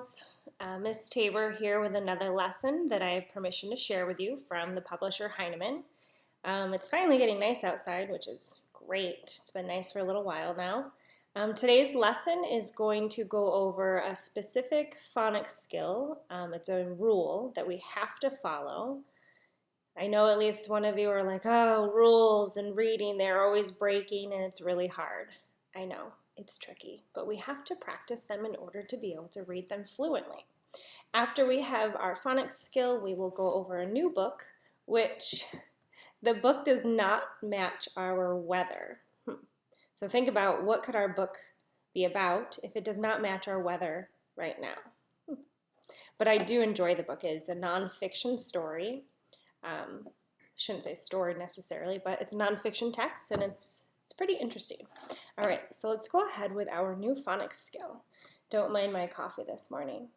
Dogs. Miss Tabor here with another lesson that I have permission to share with you from the publisher Heinemann. It's finally getting nice outside, which is great. It's been nice for a little while now. Today's lesson is going to go over a specific phonics skill. It's a rule that we have to follow. I know at least one of you are like, oh, rules and reading, they're always breaking and it's really hard. I know. It's tricky, but we have to practice them in order to be able to read them fluently. After we have our phonics skill, we will go over a new book, which the book does not match our weather. So think about what could our book be about if it does not match our weather right now. But I do enjoy the book. It is a nonfiction story. Shouldn't say story necessarily, but it's a nonfiction text and it's pretty interesting. All right, so let's go ahead with our new phonics skill. Don't mind my coffee this morning.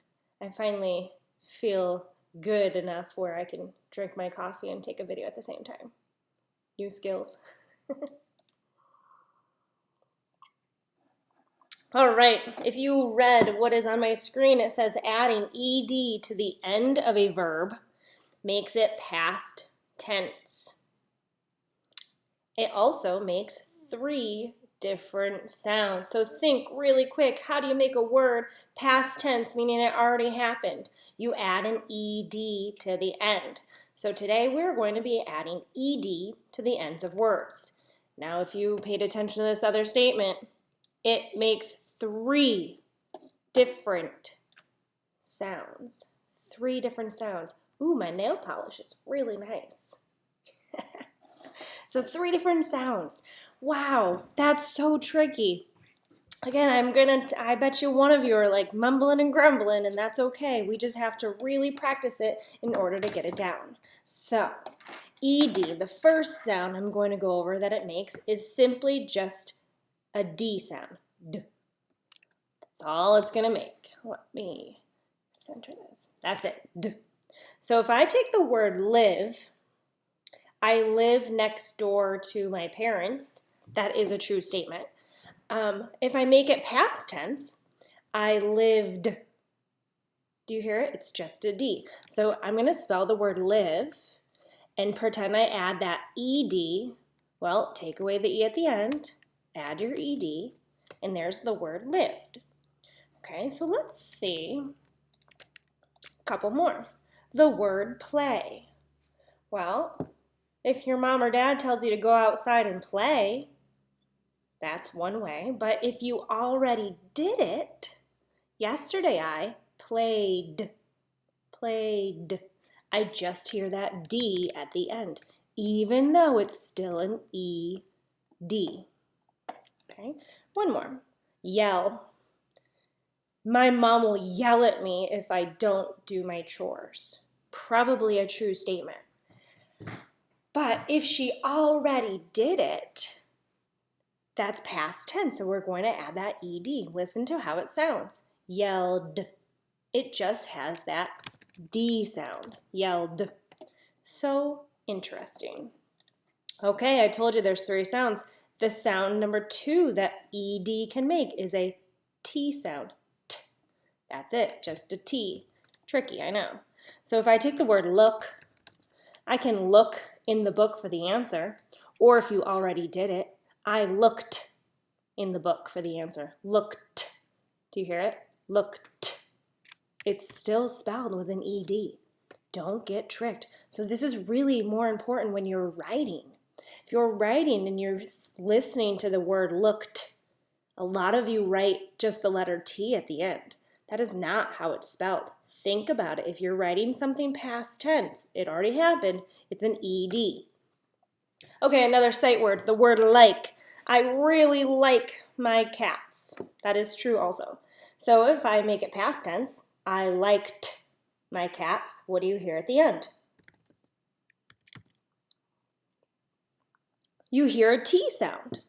I finally feel good enough where I can drink my coffee and take a video at the same time. New skills. All right, if you read what is on my screen, it says adding ed to the end of a verb makes it past tense. It also makes 3 different sounds. So think really quick, how do you make a word past tense, meaning it already happened? You add an ed to the end. So today we're going to be adding ed to the ends of words. Now if you paid attention to this other statement, it makes 3 different sounds. 3 different sounds. Ooh, my nail polish is really nice. So 3 different sounds. Wow, that's so tricky. Again, I bet you one of you are like mumbling and grumbling, and that's okay. We just have to really practice it in order to get it down. So, ed, the first sound I'm going to go over that it makes is simply just a D sound. D. That's all it's going to make. Let me center this. That's it. D. So if I take the word live, I live next door to my parents. That is a true statement. If I make it past tense, I lived. Do you hear it? It's just a D. So I'm going to spell the word live and pretend I add that ed. Well, take away the E at the end, add your ed, and there's the word lived. Okay, so let's see a couple more. The word play. Well, if your mom or dad tells you to go outside and play, that's one way. But if you already did it, yesterday I played. I just hear that D at the end, even though it's still an ED. Okay, one more. Yell. My mom will yell at me if I don't do my chores. Probably a true statement. But if she already did it, that's past tense, so we're going to add that ed. Listen to how it sounds. Yelled. It just has that D sound. Yelled. So interesting. Okay, I told you there's 3 sounds. The sound number 2 that ed can make is a T sound. T. That's it, just a T. Tricky, I know. So if I take the word look, I can look in the book for the answer, or if you already did it, I looked in the book for the answer. Looked. Do you hear it? Looked. It's still spelled with an ed. Don't get tricked. So this is really more important when you're writing. If you're writing and you're listening to the word looked, a lot of you write just the letter T at the end. That is not how it's spelled. Think about it. If you're writing something past tense, it already happened, it's an ed. Okay, another sight word, the word like. I really like my cats. That is true also. So if I make it past tense, I liked my cats. What do you hear at the end? You hear a T sound,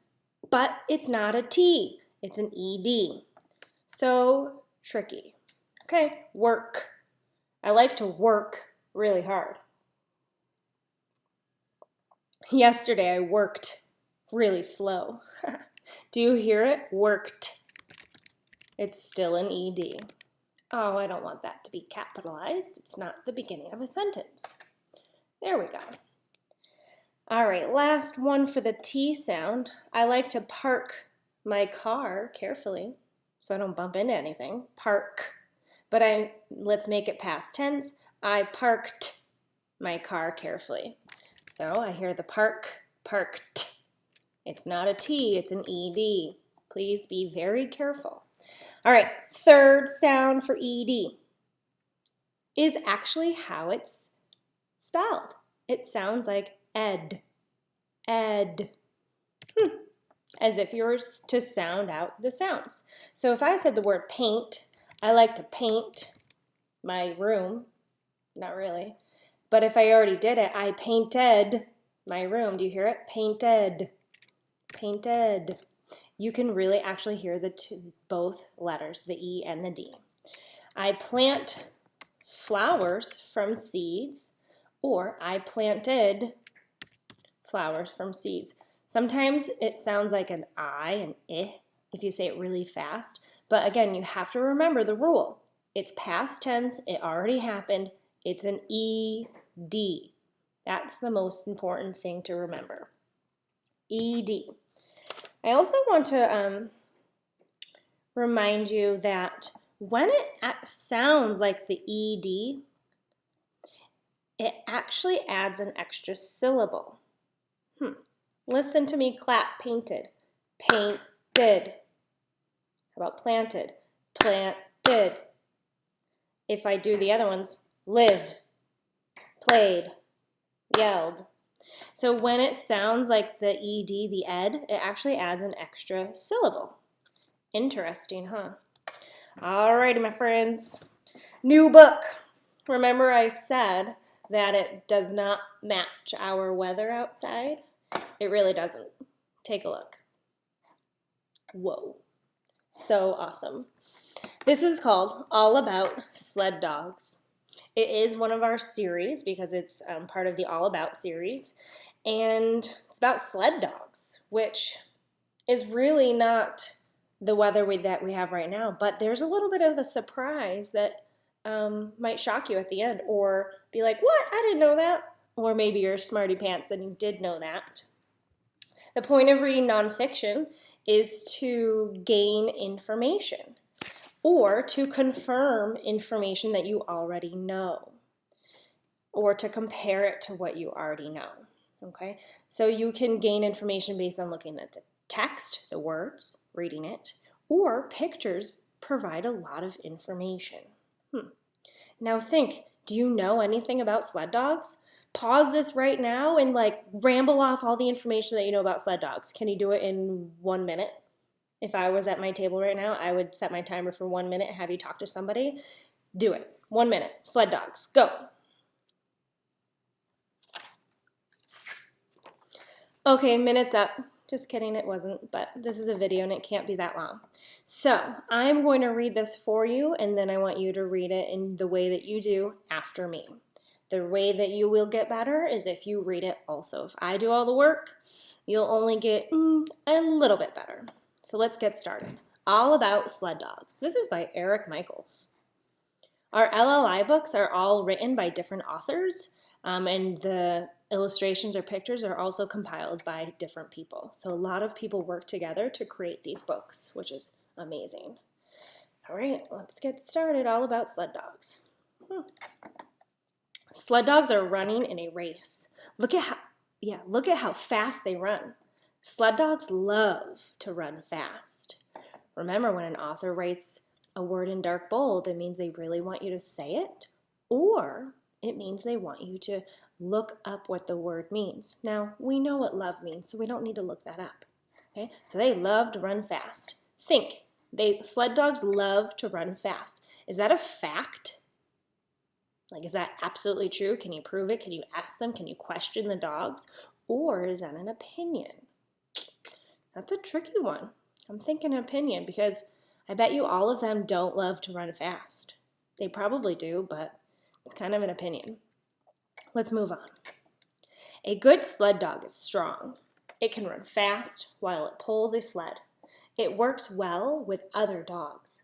but it's not a T. It's an ed. So tricky. Okay, work. I like to work really hard. Yesterday I worked really slow. Do you hear it? Worked. It's still an ed. Oh, I don't want that to be capitalized. It's not the beginning of a sentence. There we go. All right, last one for the T sound. I like to park my car carefully so I don't bump into anything. Park. But let's make it past tense. I parked my car carefully. So I hear the parked. It's not a T, it's an ED. Please be very careful. All right, third sound for ED is actually how it's spelled. It sounds like ed, ed. As if you were to sound out the sounds. So if I said the word paint, I like to paint my room. Not really. But if I already did it, I painted my room. Do you hear it? Painted, painted. You can really actually hear both letters, the E and the D. I plant flowers from seeds, or I planted flowers from seeds. Sometimes it sounds like an I, an I, if you say it really fast. But again, you have to remember the rule. It's past tense, it already happened, it's an ED. That's the most important thing to remember. ED. I also want to remind you that when it sounds like the ED, it actually adds an extra syllable. Listen to me clap, painted, painted. How about planted, planted. If I do the other ones, lived, played, yelled. So when it sounds like the ED, the ed, it actually adds an extra syllable. Interesting, huh? Alrighty, my friends. New book. Remember I said that it does not match our weather outside? It really doesn't. Take a look. Whoa. So awesome. This is called All About Sled Dogs. It is one of our series because it's part of the All About series. And it's about sled dogs, which is really not the weather that we have right now. But there's a little bit of a surprise that might shock you at the end or be like, what? I didn't know that. Or maybe you're smarty pants and you did know that. The point of reading nonfiction is to gain information or to confirm information that you already know or to compare it to what you already know, okay? So you can gain information based on looking at the text, the words, reading it, or pictures provide a lot of information. Now think, do you know anything about sled dogs? Pause this right now and ramble off all the information that you know about sled dogs. Can you do it in 1 minute? If I was at my table right now, I would set my timer for 1 minute and have you talk to somebody. Do it. 1 minute. Sled dogs. Go. Okay, minute's up. Just kidding, it wasn't, but this is a video and it can't be that long. So I'm going to read this for you and then I want you to read it in the way that you do after me. The way that you will get better is if you read it also. If I do all the work, you'll only get a little bit better. So let's get started. All About Sled Dogs. This is by Eric Michaels. Our LLI books are all written by different authors, and the illustrations or pictures are also compiled by different people. So a lot of people work together to create these books, which is amazing. All right, let's get started. All About Sled Dogs. Sled dogs are running in a race. Look at how fast they run. Sled dogs love to run fast. Remember, when an author writes a word in dark bold, it means they really want you to say it, or it means they want you to look up what the word means. Now, we know what love means, so we don't need to look that up. Okay? So they love to run fast. Think, sled dogs love to run fast. Is that a fact? Is that absolutely true? Can you prove it? Can you ask them? Can you question the dogs? Or is that an opinion? That's a tricky one. I'm thinking opinion because I bet you all of them don't love to run fast. They probably do, but it's kind of an opinion. Let's move on. A good sled dog is strong. It can run fast while it pulls a sled. It works well with other dogs.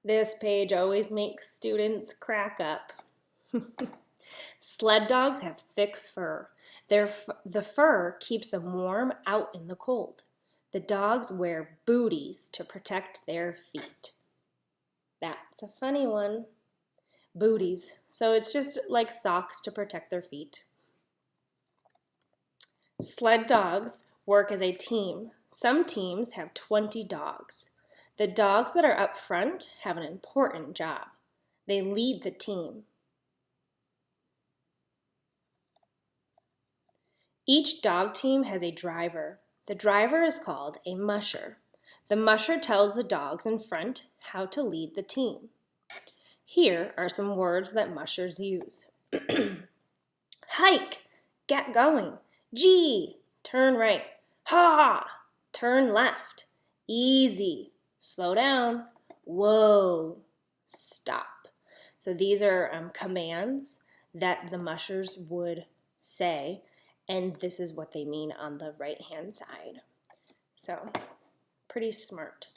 This page always makes students crack up. Sled dogs have thick fur. The fur keeps them warm out in the cold. The dogs wear booties to protect their feet. That's a funny one. Booties. So it's just like socks to protect their feet. Sled dogs work as a team. Some teams have 20 dogs. The dogs that are up front have an important job. They lead the team. Each dog team has a driver. The driver is called a musher. The musher tells the dogs in front how to lead the team. Here are some words that mushers use. Hike, get going. Gee, turn right. Ha, turn left. Easy, slow down. Whoa, stop. So these are commands that the mushers would say, and this is what they mean on the right-hand side. So, pretty smart.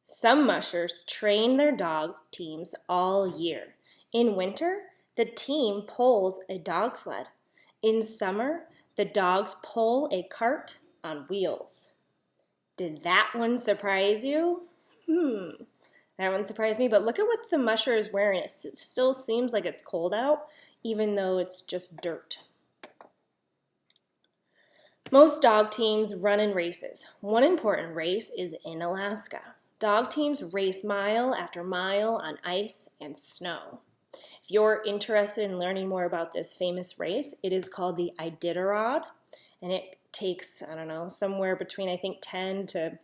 Some mushers train their dog teams all year. In winter, the team pulls a dog sled. In summer, the dogs pull a cart on wheels. Did that one surprise you? That one surprised me, but look at what the musher is wearing. It still seems like it's cold out, even though it's just dirt. Most dog teams run in races. One important race is in Alaska. Dog teams race mile after mile on ice and snow. If you're interested in learning more about this famous race, it is called the Iditarod, and it takes, I don't know, somewhere between, I think, 10 days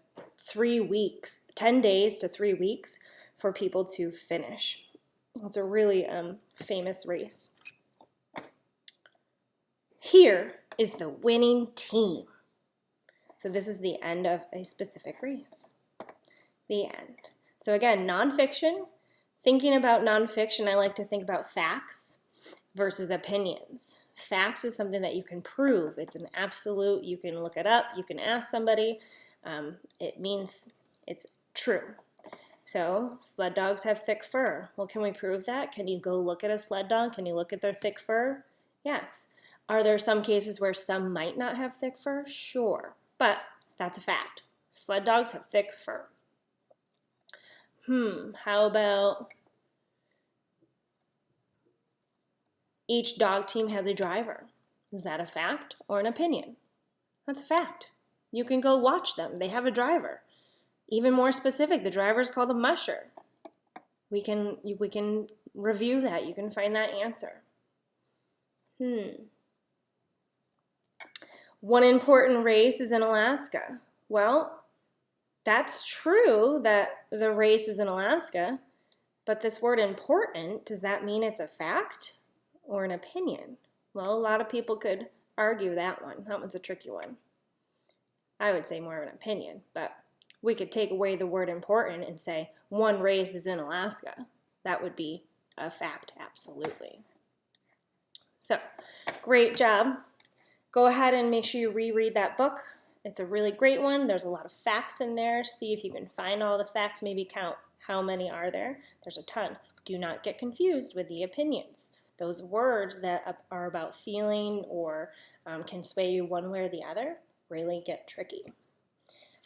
to 3 weeks for people to finish. It's a really famous race. Here is the winning team. So this is the end of a specific race. The end. So again, nonfiction. Thinking about nonfiction, I like to think about facts versus opinions. Facts is something that you can prove. It's an absolute. You can look it up. You can ask somebody. It means it's true. So sled dogs have thick fur. Well, can we prove that? Can you go look at a sled dog? Can you look at their thick fur? Yes. Are there some cases where some might not have thick fur? Sure, but that's a fact. Sled dogs have thick fur. How about each dog team has a driver? Is that a fact or an opinion? That's a fact. You can go watch them. They have a driver. Even more specific, the driver is called a musher. We can review that. You can find that answer. One important race is in Alaska. Well, that's true that the race is in Alaska, but this word important, does that mean it's a fact or an opinion? Well, a lot of people could argue that one. That one's a tricky one. I would say more of an opinion, but we could take away the word important and say one race is in Alaska. That would be a fact, absolutely. So, great job. Go ahead and make sure you reread that book. It's a really great one. There's a lot of facts in there. See if you can find all the facts. Maybe count how many are there. There's a ton. Do not get confused with the opinions. Those words that are about feeling or can sway you one way or the other really get tricky.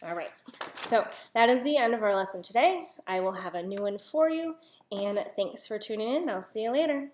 All right, so that is the end of our lesson today. I will have a new one for you, and thanks for tuning in. I'll see you later.